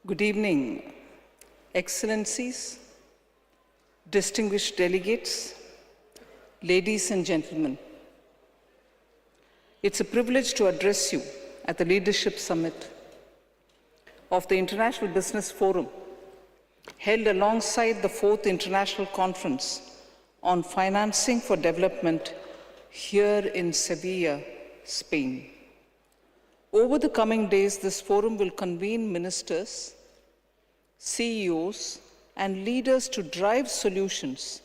Good evening, Excellencies, distinguished delegates, ladies and gentlemen. It's a privilege to address you at the Leadership Summit of the International Business Forum, held alongside the 4th International Conference on Financing for Development here in Sevilla, Spain. Over the coming days, this forum will convene ministers, CEOs, and leaders to drive solutions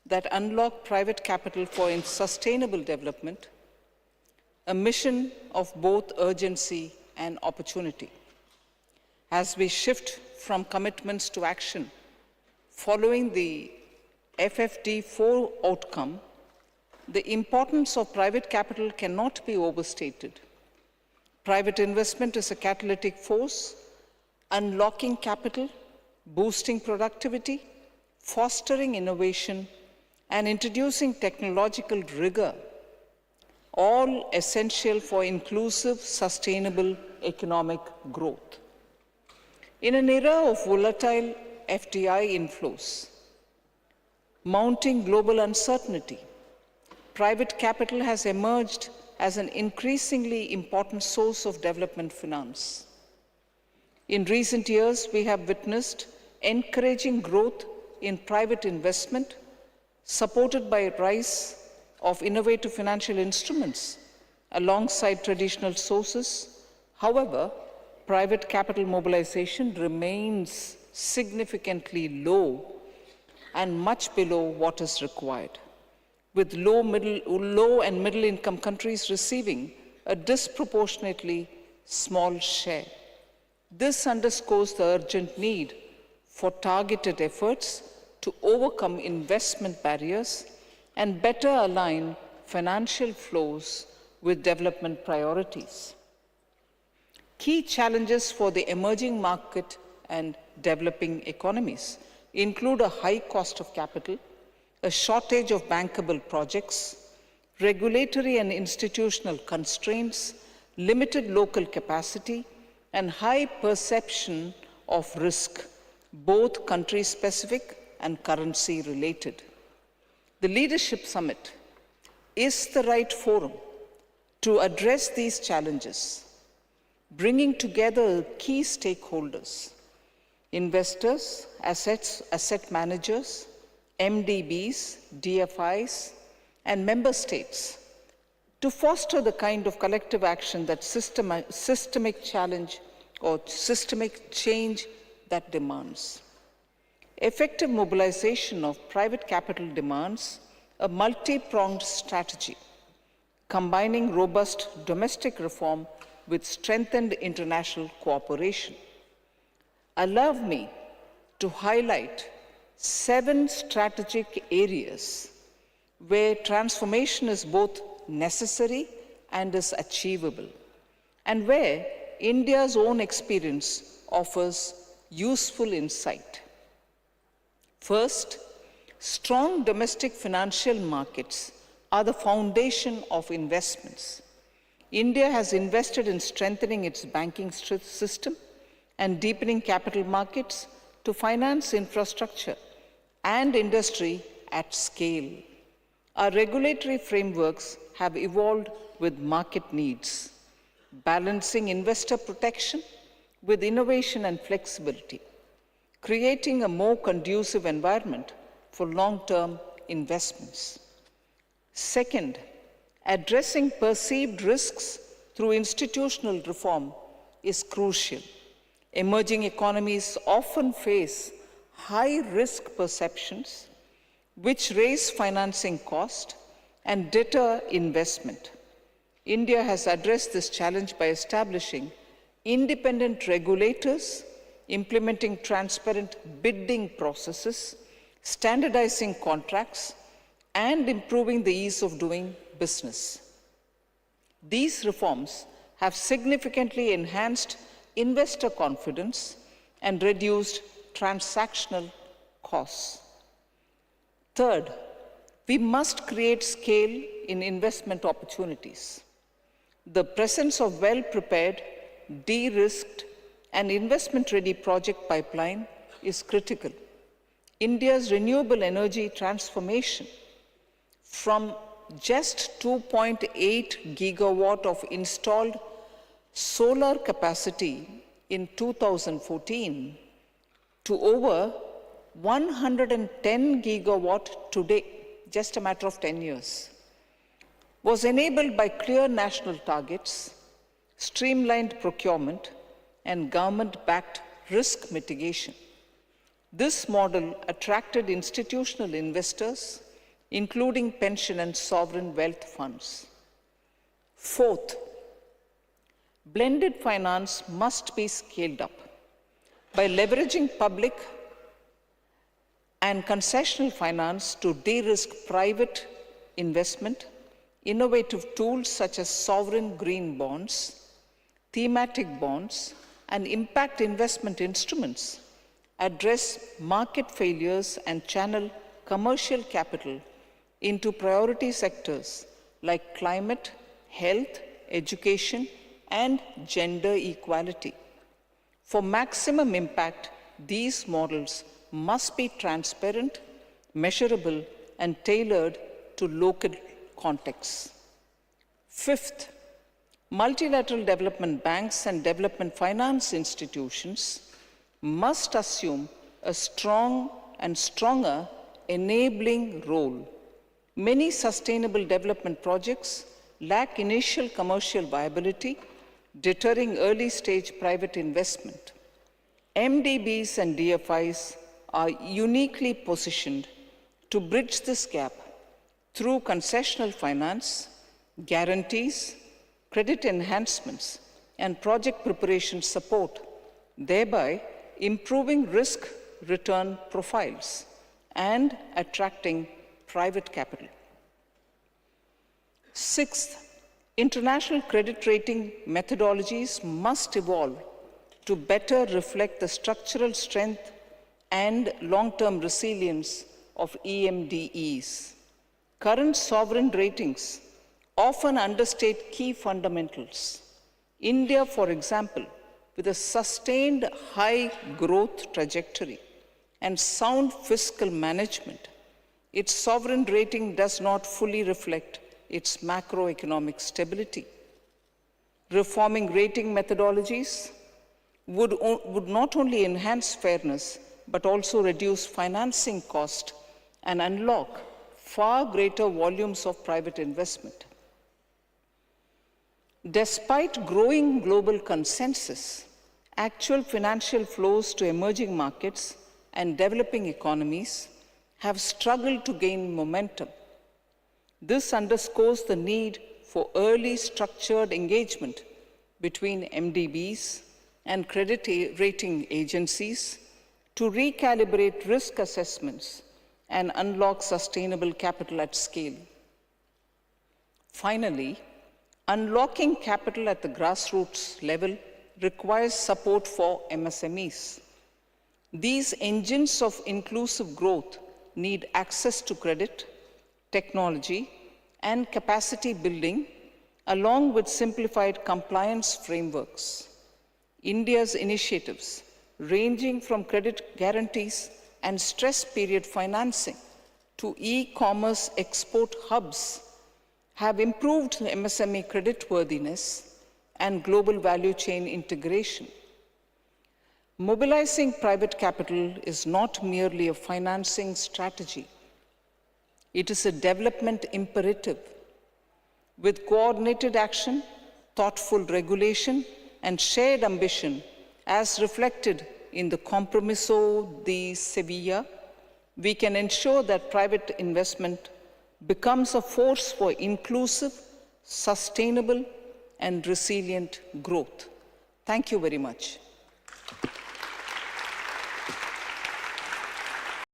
that unlock private capital for sustainable development, a mission of both urgency and opportunity. As we shift from commitments to action, following the FFD4 outcome, the importance of private capital cannot be overstated. Private investment is a catalytic force, unlocking capital, boosting productivity, fostering innovation, and introducing technological rigor, all essential for inclusive, sustainable economic growth. In an era of volatile FDI inflows, mounting global uncertainty, private capital has emerged as an increasingly important source of development finance. In recent years, we have witnessed encouraging growth in private investment, supported by a rise of innovative financial instruments alongside traditional sources. However, private capital mobilization remains significantly low and much below what is required, with low and middle income countries receiving a disproportionately small share. This underscores the urgent need for targeted efforts to overcome investment barriers and better align financial flows with development priorities. Key challenges for the emerging market and developing economies include a high cost of capital, a shortage of bankable projects, regulatory and institutional constraints, limited local capacity, and high perception of risk, both country-specific and currency-related. The Leadership Summit is the right forum to address these challenges, bringing together key stakeholders, investors, asset managers, MDBs, DFIs, and member states to foster the kind of collective action that systemic challenge or systemic change that demands. Effective mobilization of private capital demands a multi-pronged strategy, combining robust domestic reform with strengthened international cooperation. Allow me to highlight 7 strategic areas where transformation is both necessary and is achievable, and where India's own experience offers useful insight. First, strong domestic financial markets are the foundation of investments. India has invested in strengthening its banking system and deepening capital markets to finance infrastructure and industry at scale. Our regulatory frameworks have evolved with market needs, balancing investor protection with innovation and flexibility, creating a more conducive environment for long-term investments. Second, addressing perceived risks through institutional reform is crucial. Emerging economies often face high-risk perceptions, which raise financing cost and deter investment. India has addressed this challenge by establishing independent regulators, implementing transparent bidding processes, standardizing contracts, and improving the ease of doing business. These reforms have significantly enhanced investor confidence and reduced transactional costs. Third, we must create scale in investment opportunities. The presence of well-prepared, de-risked, and investment-ready project pipeline is critical. India's renewable energy transformation from just 2.8 gigawatt of installed solar capacity in 2014 to over 110 gigawatt today, just a matter of 10 years, was enabled by clear national targets, streamlined procurement, and government-backed risk mitigation. This model attracted institutional investors, including pension and sovereign wealth funds. Fourth, blended finance must be scaled up by leveraging public and concessional finance to de-risk private investment. Innovative tools such as sovereign green bonds, thematic bonds, and impact investment instruments address market failures and channel commercial capital into priority sectors like climate, health, education, and gender equality. For maximum impact, these models must be transparent, measurable, and tailored to local contexts. Fifth, multilateral development banks and development finance institutions must assume a strong and stronger enabling role. Many sustainable development projects lack initial commercial viability, deterring early-stage private investment. MDBs and DFIs are uniquely positioned to bridge this gap through concessional finance, guarantees, credit enhancements, and project preparation support, thereby improving risk-return profiles and attracting private capital. Sixth, international credit rating methodologies must evolve to better reflect the structural strength and long-term resilience of EMDEs. Current sovereign ratings often understate key fundamentals. India, for example, with a sustained high growth trajectory and sound fiscal management, its sovereign rating does not fully reflect its macroeconomic stability. Reforming rating methodologies would not only enhance fairness, but also reduce financing cost and unlock far greater volumes of private investment. Despite growing global consensus, actual financial flows to emerging markets and developing economies have struggled to gain momentum. This underscores the need for early structured engagement between MDBs and credit rating agencies to recalibrate risk assessments and unlock sustainable capital at scale. Finally, unlocking capital at the grassroots level requires support for MSMEs. These engines of inclusive growth need access to credit, technology, and capacity building, along with simplified compliance frameworks. India's initiatives, ranging from credit guarantees and stress period financing to e-commerce export hubs, have improved MSME creditworthiness and global value chain integration. Mobilizing private capital is not merely a financing strategy. It is a development imperative. With coordinated action, thoughtful regulation, and shared ambition, as reflected in the Compromiso de Sevilla, we can ensure that private investment becomes a force for inclusive, sustainable, and resilient growth. Thank you very much.